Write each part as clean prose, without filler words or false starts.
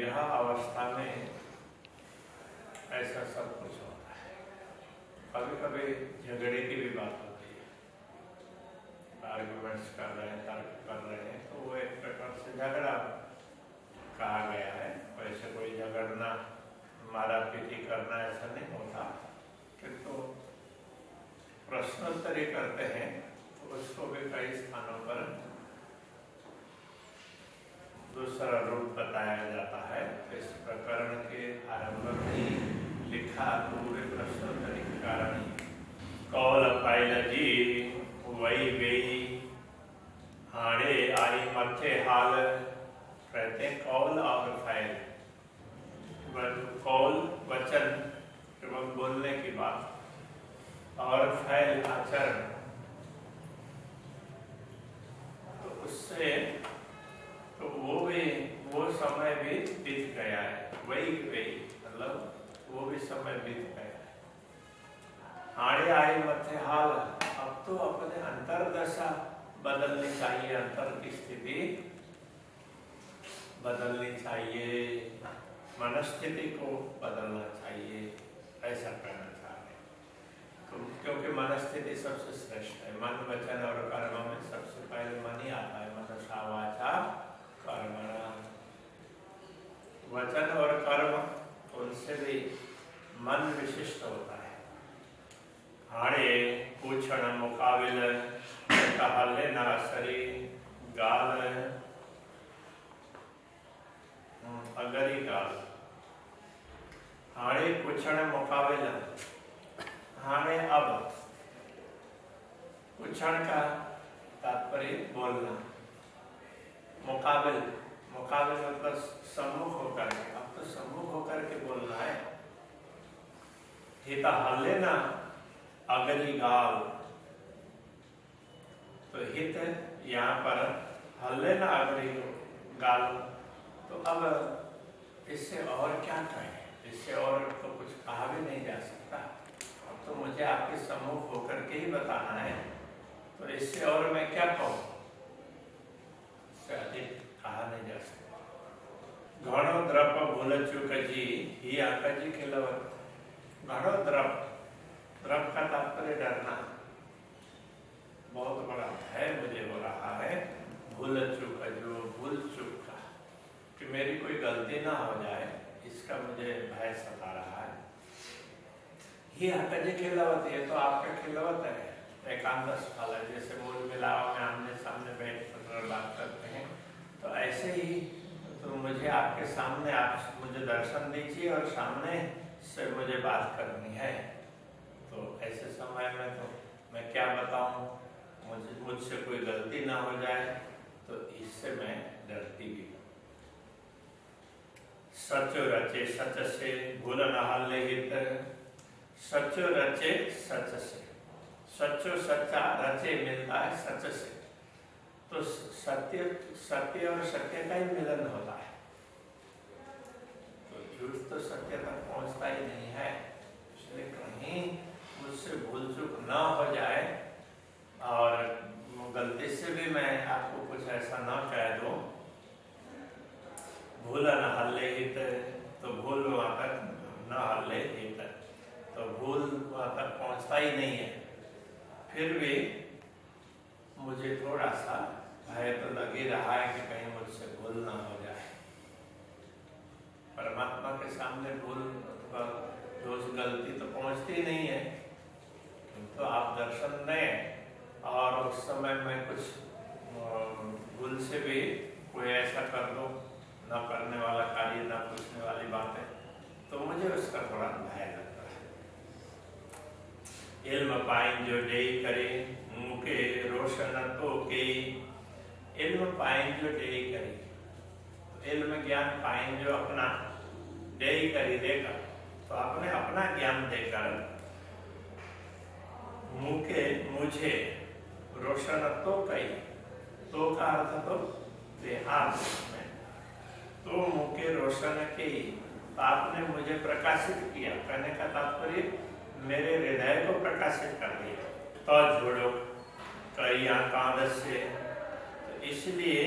विवाह अवस्था में ऐसा सब कुछ होता है। कभी कभी झगड़े की भी बात होती है, आर्ग्यूमेंट्स कर रहे हैं, तर्क कर रहे हैं, तो वो एक प्रकार से झगड़ा कहा गया है। वैसे कोई झगड़ना, मारा पीटी करना ऐसा नहीं होता, किंतु प्रश्नोत्तरी करते हैं तो उसको भी कई स्थानों पर दूसरा रूप बताया जाता है। इस प्रकरण के आरंभ में ही लिखा पूरे प्रश्नोत्तरी के कारण कौल पाइल जी वही वेई हाड़े आई मथे हाल। कहते हैं कौल और फाइल, कौल वचन एवं बोलने की बात और फाइल आचरण, तो उससे तो वो समय भी बीत गया है। वही मतलब वो भी समय बीत गया है। हाड़े आई मथे हाल, अब तो अपने अंतर्दशा बदलनी चाहिए, अंतर की स्थिति बदलनी चाहिए, मनस्थिति को बदलना चाहिए, ऐसा करना चाहिए। तो क्योंकि मनस्थिति सबसे श्रेष्ठ है। मन वचन और कर्म में सबसे पहले मन ही आता है। मनसा वाचा कर्मणा, वचन और कर्म उनसे भी मन विशिष्ट होता है। हाड़े पूछण मुकाबिल कहले ना सरी गाल अगरी गाल। हाड़े पूछण मुकाबिल, हाड़े अब, पूछण का तात्पर्य बोलना, मुकाबिल, मुकाबिल मतलब सम्मुख होकर के, अब तो सम्मुख होकर के बोलना है। हिता हल्ले ना अगली गाल, तो हित यहाँ पर हल्ले ना अगली गाल, तो अब इससे और क्या कहें, इससे और तो कुछ कहा भी नहीं जा सकता। अब तो मुझे आपके सम्मुख होकर के ही बताना है, तो इससे और मैं क्या कहूँ, इससे अधिक कहा नहीं जा सकता। घणो द्रप भूल चुक जी ही आका जी खिलवत। घणो द्रप, द्रप का तात्पर्य डरना, बहुत बड़ा भय मुझे हो रहा है। भूल चूक, जो भूल चूक का, कि मेरी कोई गलती ना हो जाए, इसका मुझे भय सता रहा है। ही आका जी खिलवत, ये तो आपका खिलवत है, एकांत फल है। जैसे मूल मिलाव में आमने सामने बैठ कर बात करते हैं, तो ऐसे ही तो मुझे आपके सामने, आप मुझे दर्शन दीजिए और सामने से मुझे बात करनी है। तो ऐसे समय में तो मैं क्या बताऊं, मुझसे कोई गलती ना हो जाए, तो इससे मैं डरती भी हूँ। सचो रचे सच से भूल न हल्ले हित। सचो रचे सच से, सचो सच्चा, रचे मिलता है सच से, तो सत्य, सत्य और सत्य का ही मिलन होता है। तो झूठ तो सत्य तक पहुंचता ही नहीं है। इसलिए कहीं मुझसे भूल चूक ना हो जाए और गलती से भी मैं आपको कुछ ऐसा ना कह दूं। भूल न हल्ले हित, तो भूल वहां तक न हल्ले हित, तो भूल वहां तक पहुंचता ही नहीं है। फिर भी मुझे थोड़ा सा भय तो लग ही रहा है कि कहीं मुझसे भूल ना हो जाए। परमात्मा के सामने भूल, दोष, गलती तो पहुंचती नहीं है, तो आप दर्शन दें और उस समय मैं कुछ भूल से भी कोई ऐसा कर दो, न करने वाला कार्य, न पूछने वाली बातें, तो मुझे उसका थोड़ा भय लगता है। इल्म पाइन जो डेई करे मुके रोशन तो के। इल्म पाइन जो डेई करे, तो इल्म ज्ञान पाइन जो अपना डेई करी देगा, तो आपने अपना ज्ञान देकर मुके मुझे रोशन तो कही, तो का अर्थ तो देहात में, तो मुके रोशन की, तो आपने मुझे प्रकाशित किया। कहने का तात्पर्य मेरे हृदय को प्रकाशित कर दिया। तो जोड़ो करिया कांद से, तो इसलिए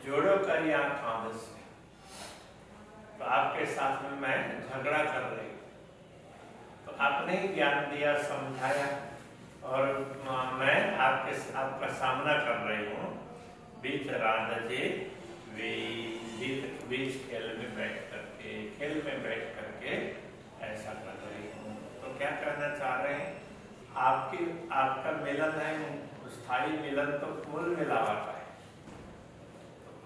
जोड़ो करिया कांद से, आपके साथ में मैं झगड़ा कर रही हूँ, तो आपने ही ज्ञान दिया, समझाया, और मैं आपका सामना कर रही हूँ। बीच राधे बीच खेल में बैठ करके ऐसा कर रही हूँ। तो क्या कहना चाह रहे हैं? आपका मिलन है, स्थायी मिलन तो मूल मिलावट है,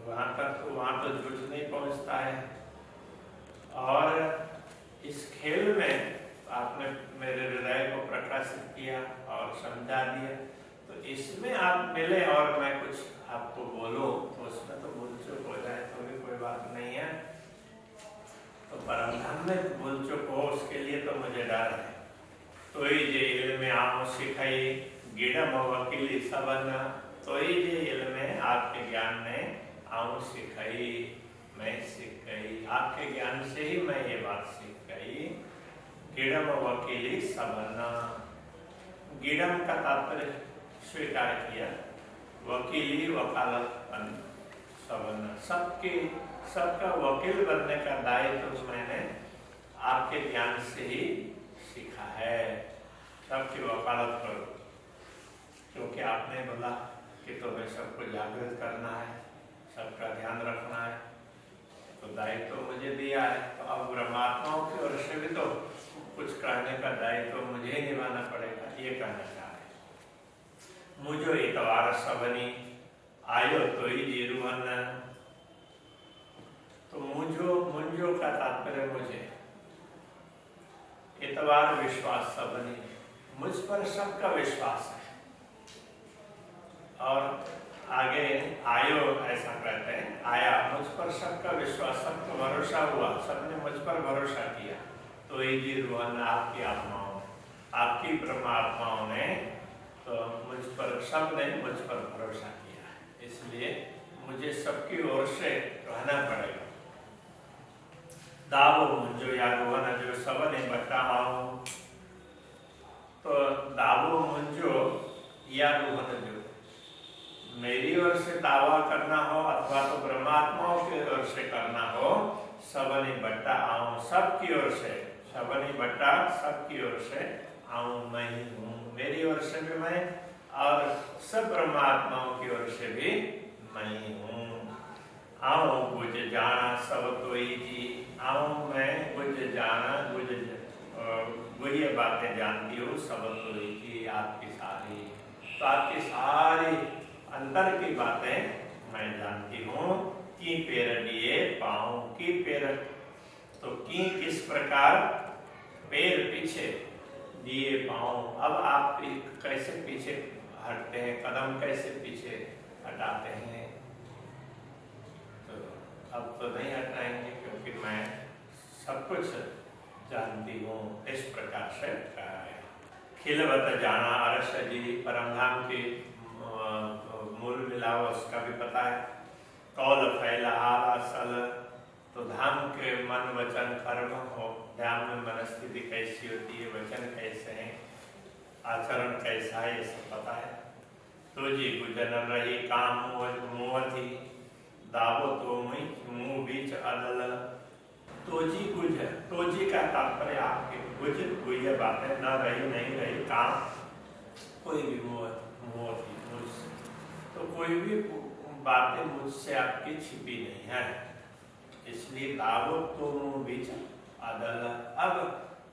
वहां तो झूठ नहीं पहुंचता है। और इस खेल में आपने मेरे हृदय को प्रकाशित किया और समझा दिया, तो इसमें आप मिले और मैं कुछ आपको बोलूं तो उसमें तो भूल चूक हो जाए तो भी कोई बात नहीं है। तो परमधाम में भूल चूक हो उसके लिए तो मुझे डर है। तो ही जे इल्म आऊं सिखाई गिड़म वकीली सबन, तो ही जे इल्म आपके ज्ञान में आऊं सिखाई, मैं सीख गई, आपके ज्ञान से ही मैं ये बात सीख गई। गिड़म वकीली सबन, गिड़म का तात्पर्य स्वीकार किया, वकीली वकालत सबन, सबका वकील बनने का दायित्व तो मैंने आपके ज्ञान से ही सीखा है। सबकी वकालत करो, क्योंकि आपने बोला कि तुम्हें सबको जागृत करना है, सबका ध्यान रखना है, तो दायित्व तो मुझे दिया है। तो अब ब्रह्मात्माओं की ओर से भी तो कुछ कहने का दायित्व तो मुझे ही निभाना पड़ेगा, ये कहना चाह रहे। मुझो इतवार सबनी आयो तो ही जीरुवन, तो मुझो का तात्पर्य मुझे, इतवार विश्वास सबनी, मुझ पर सबका विश्वास है। और आगे आयो ऐसा कहते हैं, आया, मुझ पर सबका विश्वास, सबका भरोसा हुआ, सबने मुझ पर भरोसा किया। तो ये जी रुहन आपकी आत्माओं, आपकी परमात्माओं ने तो मुझ पर, सबने मुझ पर भरोसा किया, इसलिए मुझे सबकी ओर से रहना पड़ेगा। दावो मुझो या रोहन जो सबने बताओ, तो दावो मुझो या रोहन जो मेरी ओर से दावा करना हो अथवा तो परमात्माओं की ओर से करना हो, सबने बट्टा आऊं, सबकी ओर से, सबने बट्टा सबकी ओर से आऊं मैं ही हूँ, मेरी ओर से भी मैं और सब परमात्माओं की ओर से भी मैं ही हूँ। आऊं बुझ जाना सब तो ही जी, आऊं मैं बुझ जाना, ये बातें जानती हूँ सब तो ही जी, आपकी सारी, तो आपकी सारी अंतर की बातें मैं जानती हूँ। की पेर दिए पाऊं, की पेर, तो की किस प्रकार, पैर पीछे दिए पाऊं, अब आप कैसे पीछे हटते हैं, कदम कैसे पीछे हटाते हैं। तो अब तो नहीं हटाएंगे क्योंकि मैं सब कुछ जानती हूँ, इस प्रकार से कहा है। खिलवत जाना अरस जी, परमधाम की मूल मिलाव उसका भी पता है। कौल फैला आला सल, तो धाम के मन वचन कर्म हो, ध्यान में मनस्थिति कैसी होती है, वचन कैसे हैं, आचरण कैसा है, ये सब पता है। तो जी गुजर रही काम मुँह थी, दावो तो मुँह बीच अदल, तो जी गुजर, तो जी का तात्पर्य आपके गुजर गुजर बातें न रही, नहीं रही काम, कोई भी मुँह थी मुझसे, तो कोई भी बातें मुझसे आपकी छिपी नहीं है, इसलिए दावो तो मुँह बीच अदल। अब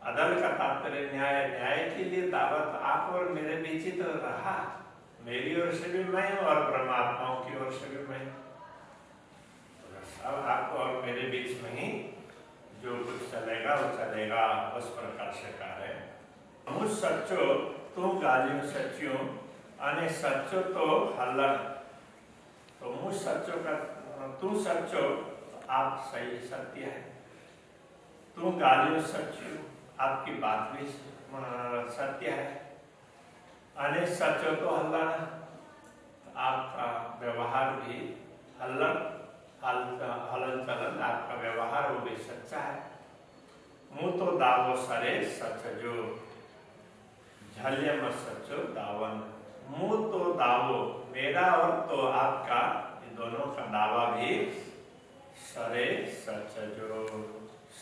अदल का तात्पर्य न्याय, न्याय के लिए दावत आप और मेरे बीच ही तो रहा, मेरी ओर से भी मैं और परमात्माओं की ओर से भी मैं, अब आपको और मेरे बीच में ही जो कुछ चलेगा वो चलेगा, उस प्रकार से कहा है। मुझ सच्चो तू गालियों सच्चियों, अने सच्चो तो हल्लन, तो मुझ सच्चो का, तू सच्चो आप सही सत्य है, तू गालियों सच्चियों आपकी बात भी सत्य है, अने सच्चो तो हल्लन आपका व्यवहार भी हल्लन, हलन चलन आपका व्यवहार वो भी सच्चा है। मुँह तो दावो सरे सच जो, झल्यम सचो दावन, मुँह तो दावो मेरा और तो आपका, दोनों का दावा भी सरे सच जो,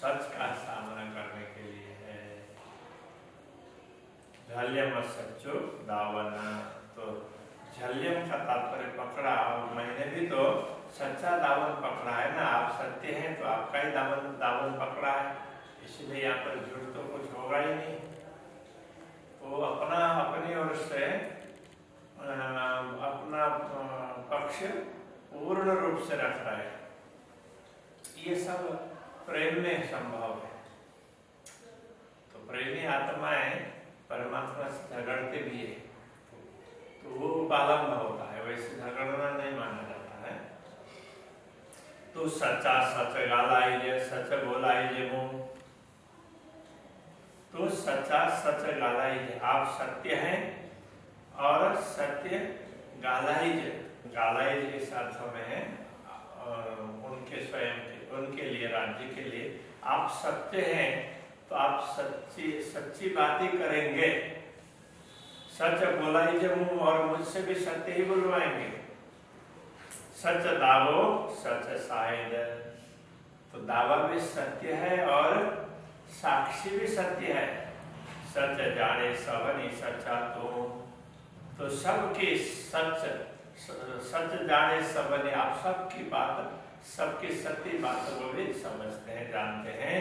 सच का सामना करने के लिए है। झल्यम सच्चो दावन, तो झल्यम का तात्पर्य पकड़ा, और मैंने भी तो सच्चा दावन पकड़ा है ना। आप सत्य हैं तो आपका ही दावन पकड़ा है, इसलिए यहाँ पर झूठ तो कुछ होगा ही नहीं। वो अपनी ओर से अपना पक्ष पूर्ण रूप से रख रहा है। ये सब प्रेम में संभव है। तो प्रेमी आत्माएं परमात्मा से झगड़ते भी है तो वो उपालंब होता है, वैसे झगड़ना नहीं माना जाता है। तो सच्चा सच गालाइजे, सच बोलाइजे मुंह। तो सच्चा सच गालाइजे, आप सत्य हैं और सत्य गालाइजे। गालाइजे इस अर्थ में है उनके स्वयं के, उनके लिए, राज्य के लिए आप सत्य हैं तो आप सच्ची बातें करेंगे। सच बोलाइजे मुंह, और मुझसे भी सत्य ही बुलवाएंगे। सच दावो सच शाहिद, तो दावा भी सत्य है और साक्षी भी सत्य है। सच जाने सबनी सच्चा तो सबकी सच जाने सबने, आप सबकी बात, सबकी सत्य बात को भी समझते हैं, जानते हैं,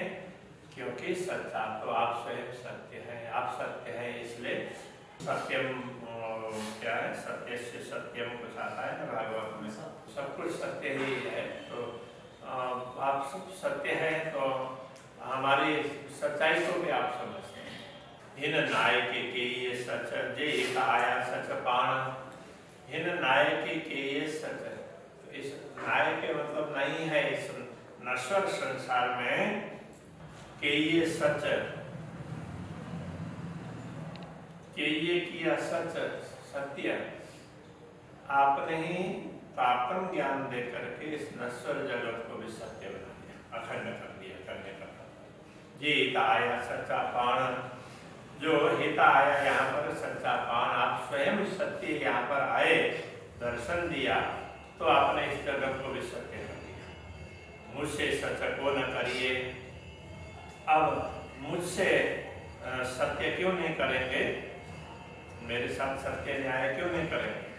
क्योंकि सच्चा तो आप स्वयं सत्य हैं। आप सत्य हैं इसलिए सत्यम क्या है, सत्य से सत्यम कुछ आता है ना भागवत में, सब कुछ सत्य ही है। तो आप सब सत्य हैं तो हमारी सच्चाई को भी आप समझते हैं। हिन नायक के ये सच जे एक आया सच पाण, हिन नायक के ये सच, तो इस नायक के मतलब नहीं है इस नश्वर संसार में के ये सच, के ये किया सच सत्य, आपने ही पापन ज्ञान दे करके इस नश्वर जगत को भी सत्य बना दिया, अखंड कर दिया, करने का ये हित आया सच्चा पाण, जो हित आया यहाँ पर सच्चा पाण, आप स्वयं सत्य यहाँ पर आए, दर्शन दिया तो आपने इस जगत को भी सत्य कर दिया। मुझसे सच को न करिए, अब मुझसे सत्य क्यों नहीं करेंगे, मेरे साथ सत्य न्याय क्यों नहीं करेंगे।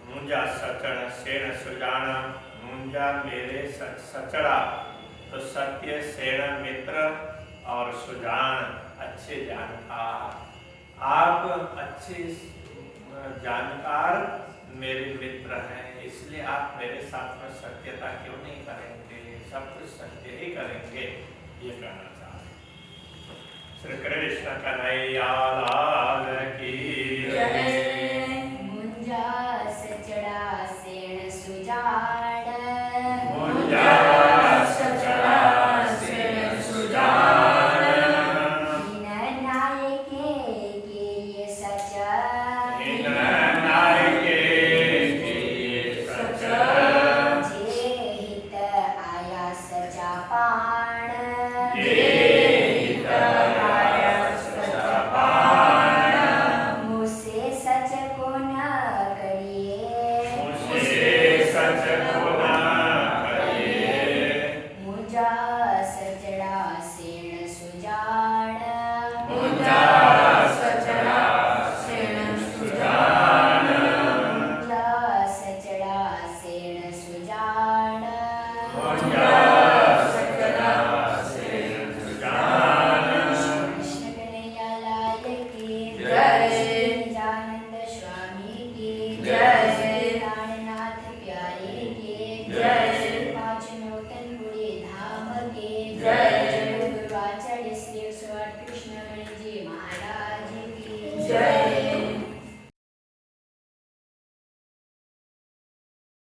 मुंजा सचड़ सेण सुजान, मुंजा मेरे सचड़ा, तो सत्य सेण मित्र और सुजान अच्छे जानकार, आप अच्छे जानकार मेरे मित्र हैं, इसलिए आप मेरे साथ में सत्यता क्यों नहीं करेंगे, सब कुछ सत्य ही करेंगे, ये कहना चाहते। श्री कृष्ण कन्हैया लाल की जय। मुंजा सचड़ा सेण सुजान, मुंजा सचड़ा सेण सुजान, हिन नायक के ये सच, हिन नायक के ये सच, जे हित आया सचा पाण, जे